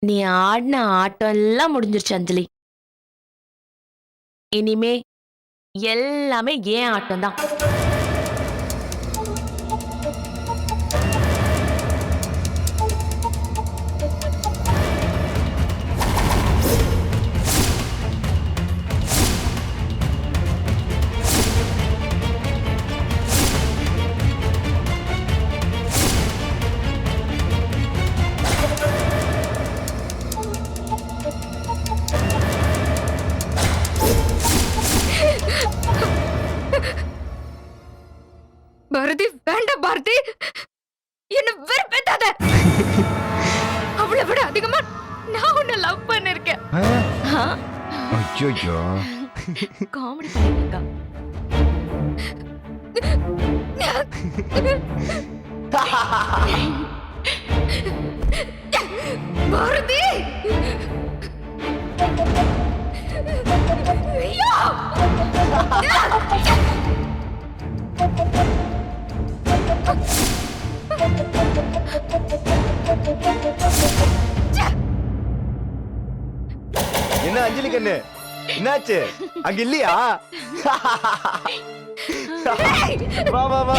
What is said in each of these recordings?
நீ ஆடின ஆட்டம் எல்லாம் முடிஞ்சிருச்சு அஞ்சலி. இனிமே எல்லாமே ஏன் ஆட்டம் தான். பாரதி, வேண்டாம் பாரதி, என்ன வெறுப்பேத்தாத. அவளை விட அதிகமா நான் உன்னை லவ் பண்ணிருக்கேன். ஐயோ காமெடி பண்ணிருக்கா. பாரதி, ஐயோ! என்ன அஞ்சலி கண்ணு, என்னாச்சு? அங்க இல்லையா? வா வா வா.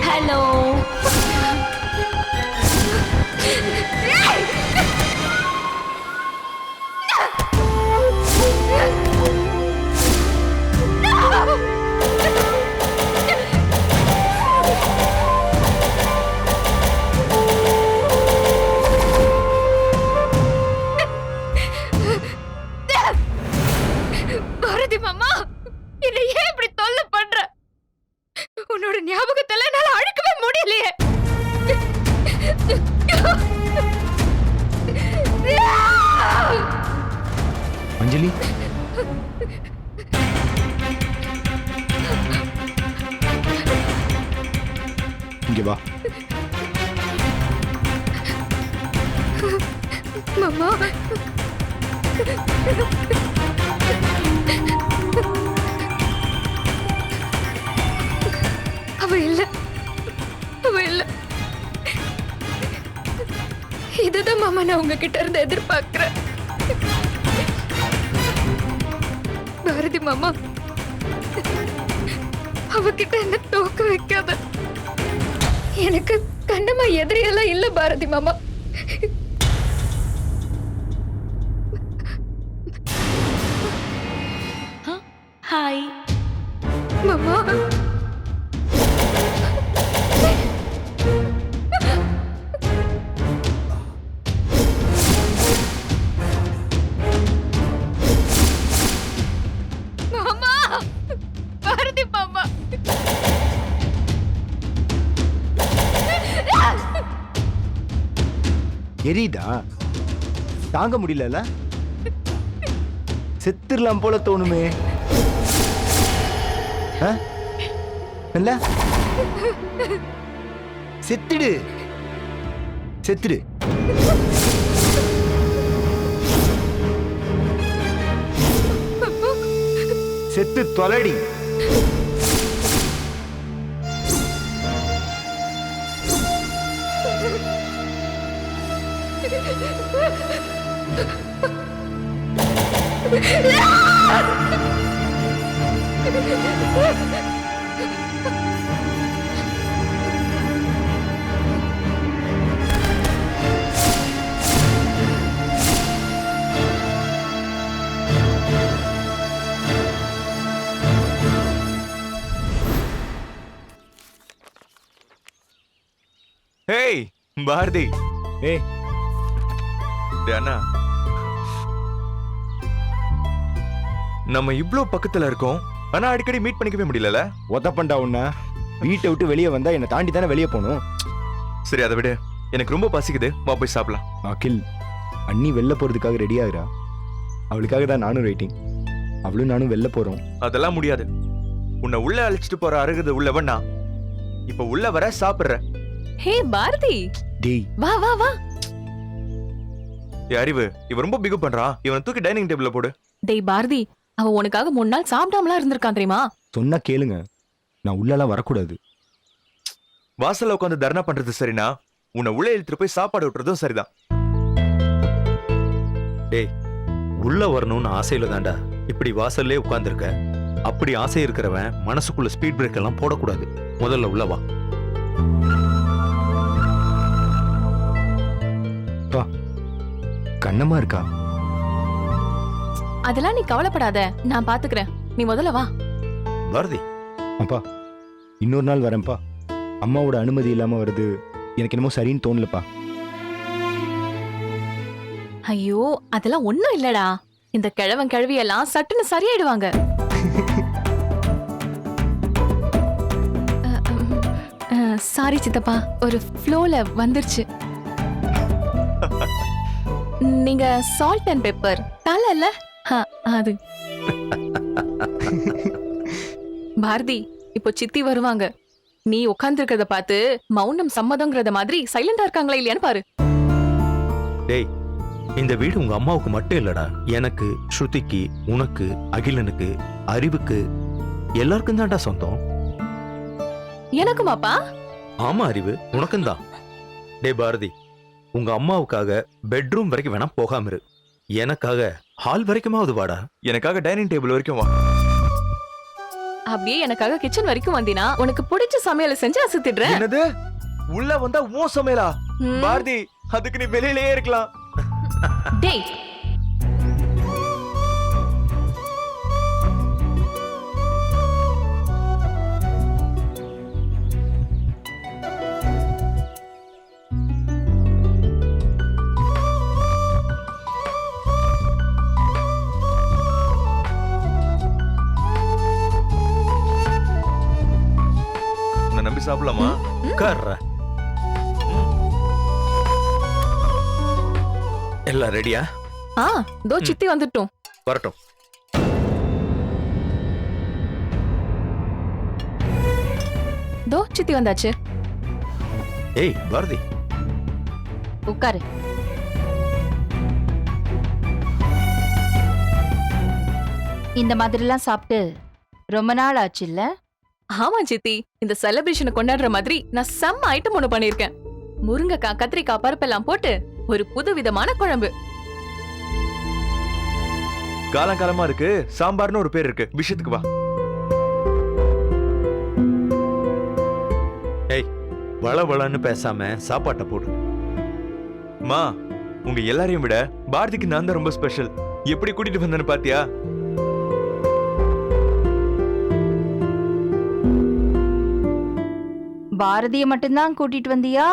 ஹலோ. பாரதி மாமா, என்னை ஏன் இப்படி தொல்லை பண்ற? உன்னோட ஞாபகத்துல என்னால அழுக்கவே முடியலையே. அஞ்சலி, இங்க வா. மாமா, அவ இல்ல, அவ இல்ல. இதுதான் மாமா நான் உங்ககிட்ட இருந்து எதிர்பார்க்கிறேன். பாரதி மாமா, அவகிட்ட என்ன தோக்க வைக்காத. எனக்கு கண்ணமா எதிரியெல்லாம் இல்ல பாரதி மாமா. ஹாய் மாமா, மாமா, பாரதி மாமா. எரியுதா? தாங்க முடியல. செத்துடலாம் போல தோணுமே. இல்ல, செத்துடு செத்துடு. செத்து தொலைடி. ஹேய் பாரதி. ஏய் அண்ணா, நம்ம இவ்ளோ பக்கத்துல இருக்கோம், ஆனா அடிக்கடி மீட் பண்ணிக்கவே முடியல. ஒத்தப்பண்டா உன்ன. வீட்டை விட்டு வெளியே வந்தா என்ன தாண்டி தானே வெளியே போகணும். சரி, அதை விட எனக்கு ரொம்ப பசிக்குது, வா போய் சாப்பிடலாம். அகில், அண்ணி வெளில போறதுக்காக ரெடி ஆகுறா. அவளுக்காக தான் நானும் வெயிட்டிங். அவளும் நானும் வெளில போறோம். அதெல்லாம் முடியாது. உன்னை உள்ள அழைச்சிட்டு போற அருகது உள்ளவண்ணா. இப்ப உள்ள வர சாப்பிடுற. ஹே பாரதி, டேய் வா வா வா. ஏய் அறிவு, இவன் ரொம்ப பிகு பண்றான். இவனை தூக்கி டைனிங் டேபிள்ல போடு. டேய் பாரதி, அவ உனக்காக 3 நாள் சாப்பிடாமலாம் இருந்திருக்கான் தெரியுமா? சொன்னா கேளுங்க, நான் உள்ளலாம் வரக்கூடாது. வாசல்ல உட்காந்து தர்ணா பண்றது சரினா, உன்னை உள்ள இழுத்துட்டு போய் சாப்பாடு விட்டுறதும் சரிதான். டேய், உள்ள வரணும்னு ஆசையில தான்டா இப்படி வாசல்லே உட்கார்ந்திருக்க. அப்படி ஆசை இருக்கிறவன் மனசுக்குள்ள ஸ்பீட் பிரேக் எல்லாம் போடக்கூடாது. முதல்ல உள்ள வா. கண்ணமா இருக்கா? அதெல்லாம் நீ கவலைப்படாத, நான் பாத்துக்கிறேன். நீ முதல்ல வா. பாரதி, அப்பா இன்னொரு நாள் வரேன்ப்பா. அம்மாவோட அனுமதி இல்லாம வருது எனக்கு என்னமோ சரின்னு தோணலப்பா. ஐயோ, அதெல்லாம் ஒண்ணும் இல்லடா. இந்த கிழவன் கிழவி எல்லாம் சட்டுன்னு சரியாயிடுவாங்க. சாரி சித்தப்பா, ஒரு ஃப்ளோல வந்துருச்சு. நீங்க சால்ட் அண்ட் பெப்பர் தலல அது. பாரதி, இப்போ சித்தி வருவாங்க. நீ உட்கார்ந்திருக்கிறத பார்த்து மௌனம் சம்மதம்ங்கறத மாதிரி சைலண்டா இருக்காங்களா இல்லையான்னு பாரு. டேய், இந்த வீடு உங்க அம்மாவுக்கு மட்டும் இல்லடா. எனக்கு, ஸ்ருதிக்கு, உனக்கு, அகிலனுக்கு, அறிவுக்கு, எல்லாருக்கும் தான்டா சொந்தம். எனக்குமாப்பா? ஆமா அறிவு, உனக்கும் தான். டேய் பாரதி, உங்க அம்மாவுக்காக பெட்ரூம் வரைக்கும் வேணா போகாம இரு. எனக்காக ஹால் வரைக்குமாவது வாடா. எனக்காக டைனிங் டேபிள் வரைக்கும் வா. அப்படியே எனக்காக கிச்சன் வரைக்கும் வந்தினா உனக்கு பிடிச்ச சமையலை செஞ்சு அசத்திடுறேன். என்னது? உள்ள வந்தா உன் சமையலா? ம். பாரதி, அதுக்கு நீ வெளியிலேயே இருக்கலாம். டேய், உன்னை நம்பி சாப்பிடலாமா? உட்கார்றா. எல்லாம் ரெடியா? தோ சித்தி வந்துட்டோம். வரட்டும். தோ சித்தி வந்தாச்சு. ஏய் பாரதி, உட்காரு. இந்த மாதிரிலாம் சாப்பிட்டு ரொம்ப நாள் ஆச்சு இல்ல? ஆமா சித்தி, இந்த செலிப்ரேஷனை கொண்டாடுற மாதிரி நான் செம்ம ஐட்டம் ஒண்ணு பண்ணிருக்கேன். முருங்கைக்காய், கத்திரிக்காய், பருப்பெல்லாம் போட்டு ஒரு புது விதமான குழம்பு. காலங்காலமா இருக்கு. சாம்பார்னு ஒரு பேர் இருக்கு. விஷயத்துக்கு வா. ஏய் வள வளன்னு பேசாம சாப்பாட்டை போடு. மா, உங்க எல்லாரையும் விட பாரதிக்கு நான் தான் ரொம்ப ஸ்பெஷல். எப்படி கூட்டிட்டு வந்தேன்னு பாத்தியா? பாரதிய மட்டும்தான் கூட்டிட்டு வந்தியா?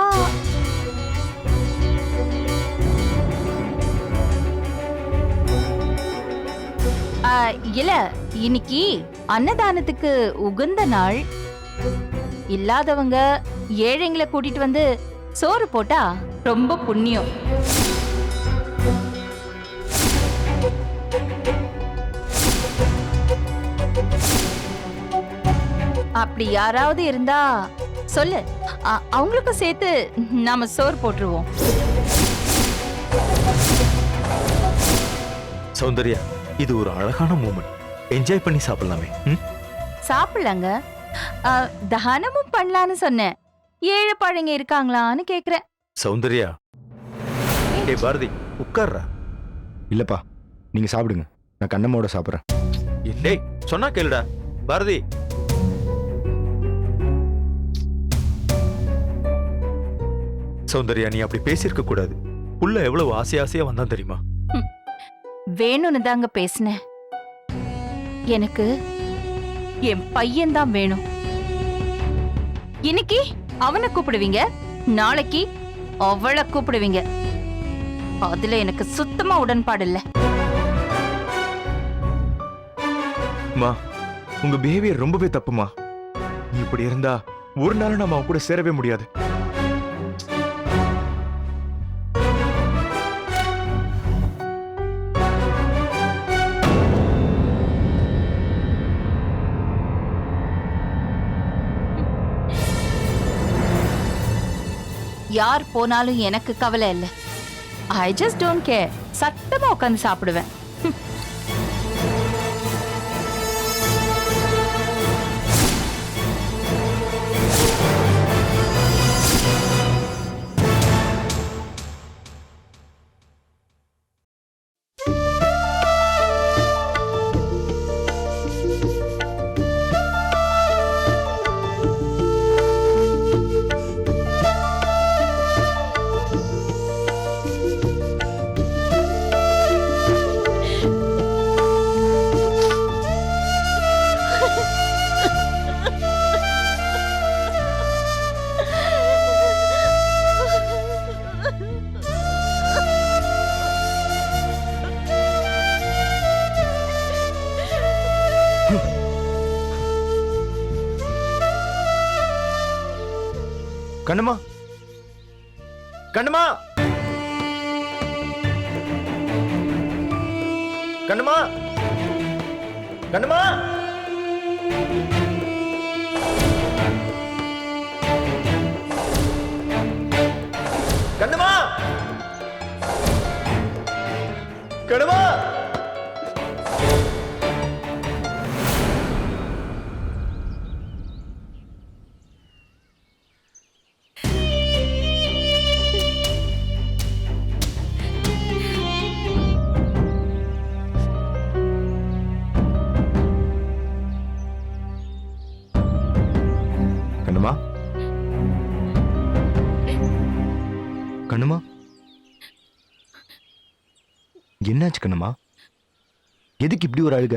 இல்ல, இன்னைக்கு அன்னதானத்துக்கு உகந்த நாள். இல்லாதவங்க ஏழைங்களை கூட்டிட்டு வந்து சோறு போட்டா ரொம்ப புண்ணியம். அப்படி யாராவது இருந்தா சொல்லு, அவங்களுக்கும் சேர்த்து நாம சோறு போட்டுருவோம். சௌந்தர்யா, இது ஒரு அழகான மூமெண்ட். என்ஜாய் பண்ணி சாப்பிடலாமே. சாப்பிடலாங்க. தானமும் பண்ணலான்னு சொன்னேன். ஏழை பழங்க இருக்காங்களான்னு கேக்குறேன். சௌந்தர்யா. ஏய் பாரதி, உட்கார்றா. இல்லப்பா, நீங்க சாப்பிடுங்க, நான் கண்ணம்மாவோட சாப்பிட்றேன். டேய் சொன்னா கேளுடா. பாரதி, சௌந்தர்யா, நீ அப்படி பேசியிருக்க கூடாது. புள்ள எவ்வளவு ஆசையா வந்தான் தெரியுமா? வேணும்னு தாங்க பேசினேன். எனக்கு என் பையன் தான் வேணும். இன்னைக்கு அவனை கூப்பிடுவீங்க, நாளைக்கு அவளை கூப்பிடுவீங்க. அதுல எனக்கு சுத்தமா உடன்பாடு இல்ல. மா, உங்க பிஹேவியர் ரொம்பவே தப்புமா. நீ இப்படி இருந்தா ஒரு நாளும் நம்ம அவன் கூட சேரவே முடியாது. யார் போனாலும் எனக்கு கவலை இல்லை. I just don't care. சத்தமா உட்காந்து சாப்பிடுவேன். கண்ணம்மா, கண்ணம்மா, கண்ணம்மா, கண்ணம்மா, கண்ணம்மா, கண்ணம்மா. கண்ணம்மா, கண்ணம்மா, என்னாச்சு கண்ணம்மா? எதுக்கு இப்படி ஒரு அழுக?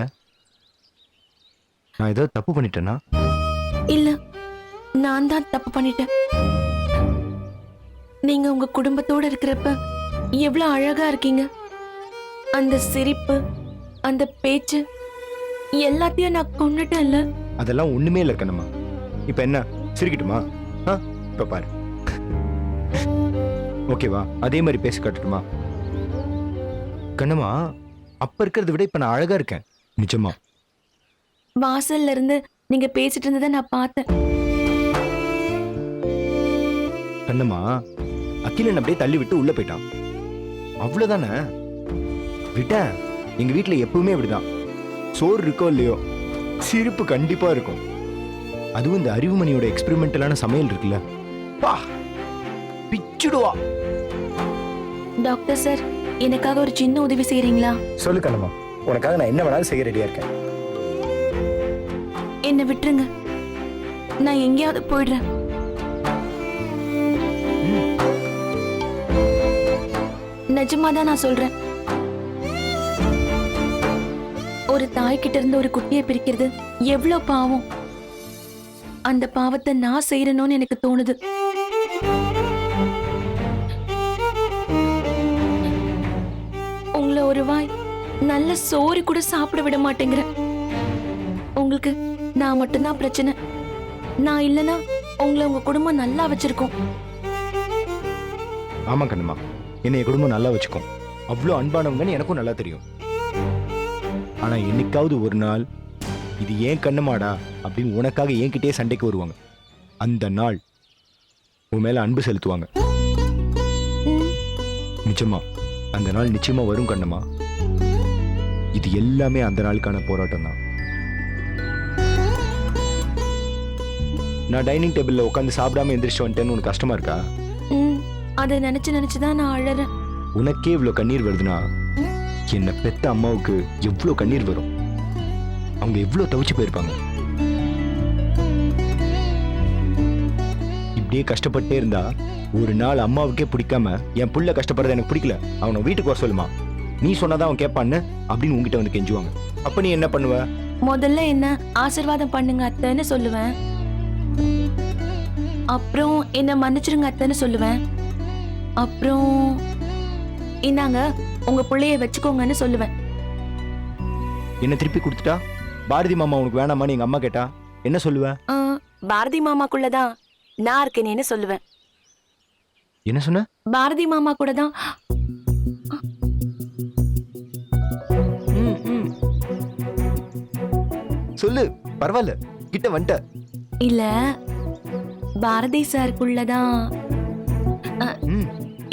நான் ஏதாவது தப்பு பண்ணிட்டேனா? இல்ல, நான் தான் தப்பு பண்ணிட்டேன். நீங்க உங்க குடும்பத்தோட இருக்கிறப்ப எவ்வளவு அழகா இருக்கீங்க. அந்த சிரிப்பு, அந்த பேச்சு எல்லாத்தையும் நான் கொன்னுட்டேன்ல. அதெல்லாம் ஒண்ணுமே இல்லை கண்ணம்மா. இப்ப என்ன சிரிக்கட்டுமா? இப்ப பாரு. ஓகேவா? அதே மாதிரி பேசி காட்டட்டுமா? கண்ணம்மா, அப்ப இருக்கிறத விட இப்ப நான் அழகா இருக்கேன். நிஜமா. வாசல்ல இருந்து நீங்க பேசிட்டு இருந்ததை நான் பார்த்தேன். கண்ணம்மா, அகிலன் அப்படியே தள்ளி விட்டு உள்ள போயிட்டான். அவ்வளவுதானே? விட்ட. எங்க வீட்டுல எப்பவுமே இப்படிதான். சோறு இருக்கோ இல்லையோ, சிரிப்பு கண்டிப்பா இருக்கும். அதுவும் இந்த அறிவுமணியோட எக்ஸ்பெரிமெண்டலான சமையல் இருக்குல்ல, பா, பிச்சுடுவா. டாக்டர் சார், எனக்காக ஒரு சின்ன உதவி செய்யறீங்களா? சொல்லு கண்ணம்மா, உனக்காக நான் என்ன வேணாலும் செய்ய ரெடியா இருக்கேன். என்னை விட்டுருங்க, நான் எங்கேயாவது போயிடுறேன். நிஜமாதான் நான் சொல்றேன். ஒரு தாய் கிட்ட இருந்து ஒரு குட்டியை பிரிக்கிறது எவ்வளவு பாவம். அந்த பாவத்தை நான் செய்யறேன்னு எனக்கு தோணுது. உங்களை ஒரு வாய் நல்ல சோறு கூட சாப்பிட விட மாட்டேங்கிறேன். உங்களுக்கு நான் மட்டும்தான் பிரச்சனை. நான் இல்லைன்னா உங்களை உங்க குடும்பம் நல்லா வச்சிருக்கோம். ஆமா கண்ணம்மா, என்னைய குடும்பம் நல்லா வச்சுக்கும். அவ்வளோ அன்பானவங்கன்னு எனக்கும் நல்லா தெரியும். ஆனா என்னைக்காவது ஒரு நாள் இது ஏன் கண்ணமாடா அப்படின்னு உனக்காக என்கிட்டயே சண்டைக்கு வருவாங்க. அந்த நாள் உன் மேல அன்பு செலுத்துவாங்க. நிச்சயமா அந்த நாள் நிச்சயமா வரும் கண்ணம்மா. இது எல்லாமே அந்த நாளுக்கான போராட்டம் தான். நான் டைனிங் டேபிள்ல உட்காந்து சாப்பிடாம எந்திரிச்சு வந்துட்டேன்னு உனக்கு கஷ்டமா இருக்கா? அதை நினைச்சுதான் நான் அழறேன். உனக்கே இவ்வளவு கண்ணீர் வருதுன்னா என்ன பெத்த அம்மாவுக்கு எவ்வளவு கண்ணீர் வரும். அவங்க எவ்வளவு தவிச்சு போயிருப்பாங்க. இப்படியே கஷ்டப்பட்டே இருந்தா ஒரு நாள் அம்மாவுக்கே பிடிக்காம என் புள்ள கஷ்டப்படுறது எனக்கு பிடிக்கல, அவனை வீட்டுக்கு வர சொல்லுமா, நீ சொன்னாதான் அவன் கேட்பான்னு அப்படின்னு உங்ககிட்ட வந்து கெஞ்சுவாங்க. அப்ப நீ என்ன பண்ணுவ? முதல்ல என்ன ஆசீர்வாதம் பண்ணுங்க அத்தைன்னு சொல்லுவேன். அப்புறம் என்ன மன்னிச்சிருங்க அத்தைன்னு சொல்லுவேன். அப்புறம் இந்தாங்க உங்க பிள்ளைய வச்சுக்கோங்கன்னு சொல்லுவேன். என்ன திருப்பி கொடுத்துட்டா பாரதி மாமா உனக்கு வேணாமான்னு எங்க அம்மா கேட்டா என்ன சொல்லுவேன்? பாரதி மாமாக்குள்ளதான் நான் இருக்கேனேன்னு சொல்லுவேன். என்ன சொன்ன? பாரதி மாமா கூட தான். சொல்லு, பரவாயில்ல, கிட்ட வந்துட்ட. இல்ல, பாரதி சாருக்குள்ளதான் ம்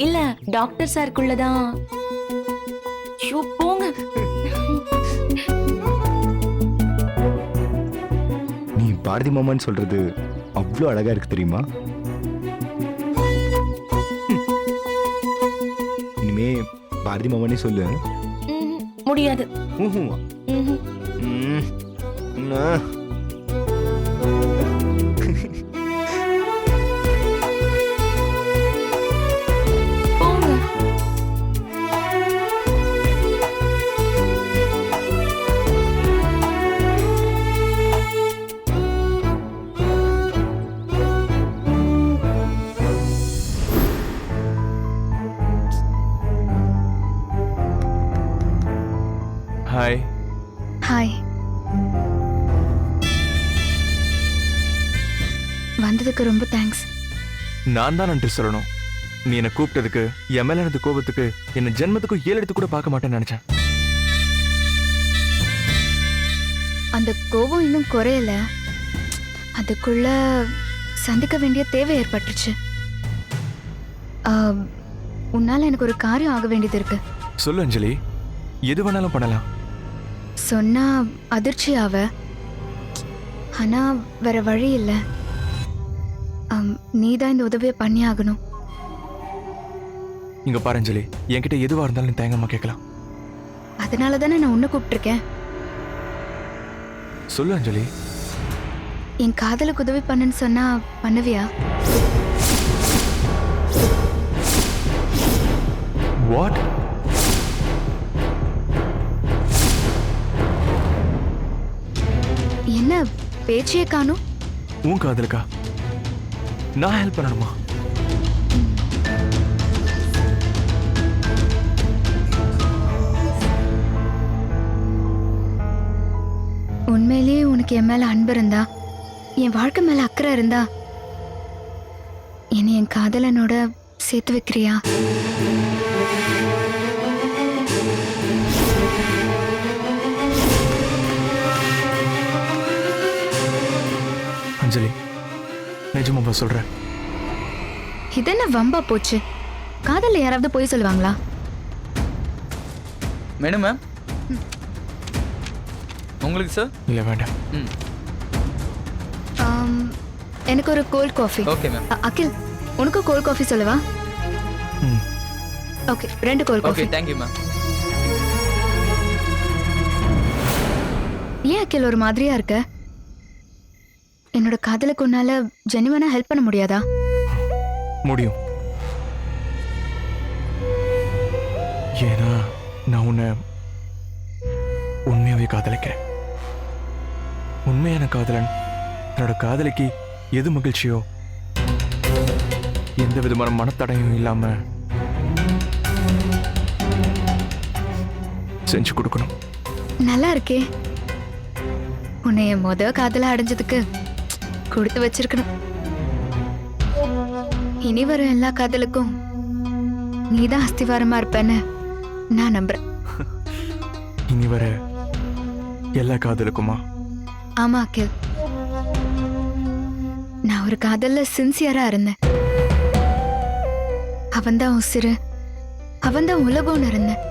இல்ல டாக்டர் சாருக்குள்ளதான். ஐயோ, போங்க. நீ பாரதி மாமான்னு சொல்றது அவ்வளோ அழகா இருக்கு தெரியுமா? இனிமே பாரதி மாமானே சொல்லு. முடியாது. ம்ஹும். ம்ஹும். ம். என்ன? போங்க. ஹாய். ஹாய். வந்ததுக்கு ரொம்ப தேங்க்ஸ். நான் தான் நன்றி சொல்லணும். நீ என்னை கூப்பிட்டதுக்கு, என் மேல இருந்த கோபத்துக்கு என்ன ஜென்மத்துக்கு 7 எடுத்து கூட பார்க்க மாட்டேன்னு நினைச்சேன். அந்த கோபம் இன்னும் குறையல. அதுக்குள்ள சந்திக்க வேண்டிய தேவை ஏற்பட்டுச்சு. உன்னால எனக்கு ஒரு காரியம் ஆக வேண்டியது இருக்கு. சொல்லு அஞ்சலி, எது வேணாலும் பண்ணலாம். சொன்னா அதிர்ச்சி ஆவ. ஆனா வேற வழி இல்ல. நீதான் இந்த உதவியை பண்ணி ஆகணும். இங்க பாரு அஞ்சலி, என்கிட்ட எதுவா இருந்தாலும் நீ தயங்காம கேட்கலாம். அதனால தானே நான் உன்னை கூப்பிட்டிருக்கேன். சொல்லு அஞ்சலி. என் காதலுக்கு உதவி பண்ணுன்னு சொன்னா பண்ணுவியா? வாட்? என்ன பேச்சையே காணும்? உன் காதலுக்கா நான் ஹெல்ப் பண்ணணுமா? உண்மையிலேயே உனக்கு என் மேல அன்பு இருந்தா, என் வாழ்க்கை மேல அக்கறை இருந்தா, என்னை என் காதலனோட சேர்த்து வைக்கிறியா? அஞ்சலி, நிஜமாவா சொல்றேன்? இதென்ன வம்பா போச்சு? காதல்ல யாராவது போய் சொல்லுவாங்களா? மேடம் மேம், உங்களுக்கு சார்? இல்ல வேண்டாம். ம், எனக்கு ஒரு cold coffee. Okay ma'am. Akhil, உனக்கு கோல்ட் காஃபி சொல்லவா? ம். Okay, 2 cold okay, coffee. Thank you ma'am. ஏன் அகில் ஒரு மாதிரியா இருக்க? என்னோட காதலுக்கு உன்னால ஜெனிவனா ஹெல்ப் பண்ண முடியாதா? முடியும். ஏன்னா நான் உன்னை உண்மையாவே காதலிக்கிறேன். உண்மையான காதலன் தன்னோட காதலிக்கு எது மகிழ்ச்சியோ, எந்த விதமான மனத்தடையும் இல்லாம செஞ்சு கொடுக்கணும். நல்லா இருக்கே. உன்னை என் காதல அடைஞ்சதுக்கு கொடுத்து வச்சிருக்கணும். இனி வரும் எல்லா காதலுக்கும் நீதான் அஸ்திவாரமா இருப்பேன்னு நான் நம்புறேன். இனி வர எல்லா காதலுக்குமா? ஆமா அகில், நான் ஒரு காதல்ல சின்சியரா இருந்தேன். அவன்தான் உசிறு, அவன்தான் உலகம்னு இருந்தேன்.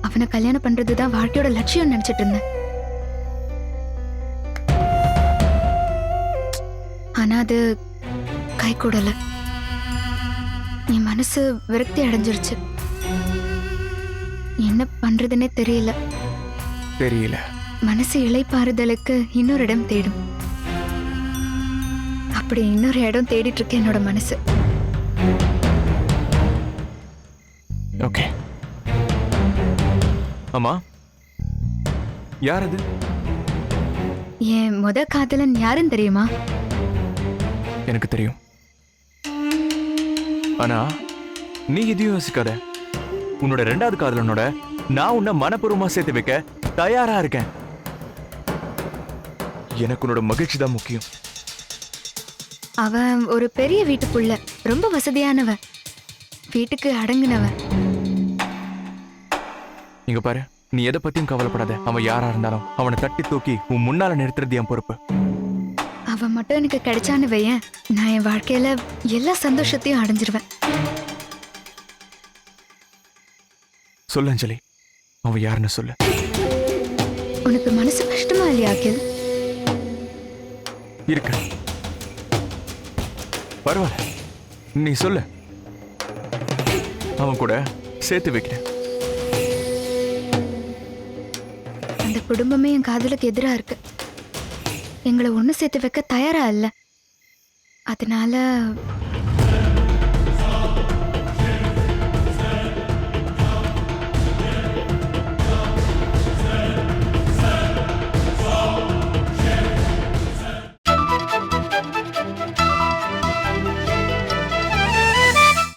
அவனை கல்யாணம் பண்றதுதான் வாழ்க்கையோட லட்சியம் நினைச்சிட்டு இருந்தேன். ஆனா அது கை கூடல. என் மனசு விரக்தி அடைஞ்சிருச்சு. என்ன பண்றதுன்னே தெரியல. மனசு இளைப்பாறுதலுக்கு இன்னொரு இடம் தேடும். அப்படி இன்னொரு இடம் தேடிட்டு இருக்கு என்னோட மனசு. ஓகே. ஆமா, யார் அது? என் காதலன் யாருன்னு தெரியுமா? எனக்கு தெரியும். ஆனா நீ எதையும் யோசிக்காத. உன்னோட 2வது காதலனோட நான் உன்னை மனப்பூர்வமா சேர்த்து வைக்க தயாரா இருக்கேன். எனக்கு உன்னோட மகிழ்ச்சி தான் முக்கியம். அவன் ஒரு பெரிய வீட்டுக்குள்ள, ரொம்ப வசதியானவன், வீட்டுக்கு அடங்குனவன். இங்க பாரு, நீ எதை பத்தியும் கவலைப்படாத. அவன் யாரா இருந்தாலும் அவனை தட்டி தூக்கி உன் முன்னால நிறுத்துறது என் பொறுப்பு. அவன் மட்டும் எனக்கு கிடைச்சான்னு வையேன், நான் என் வாழ்க்கையில எல்லா சந்தோஷத்தையும் அடைஞ்சிருவேன். சொல்லு அஞ்சலி, அவன் யாருன்னு சொல்லு. உனக்கு மனசு கஷ்டமா இல்லையா அகில்? இருக்கு, பரவாயில்ல, நீ சொல்லு. அவன் கூட சேர்த்து வைக்கிறேன். அந்த குடும்பமே என் காதலுக்கு எதிரா இருக்கு. எங்களை ஒண்ணு சேர்த்து வைக்க தயாரா இல்ல. அதனால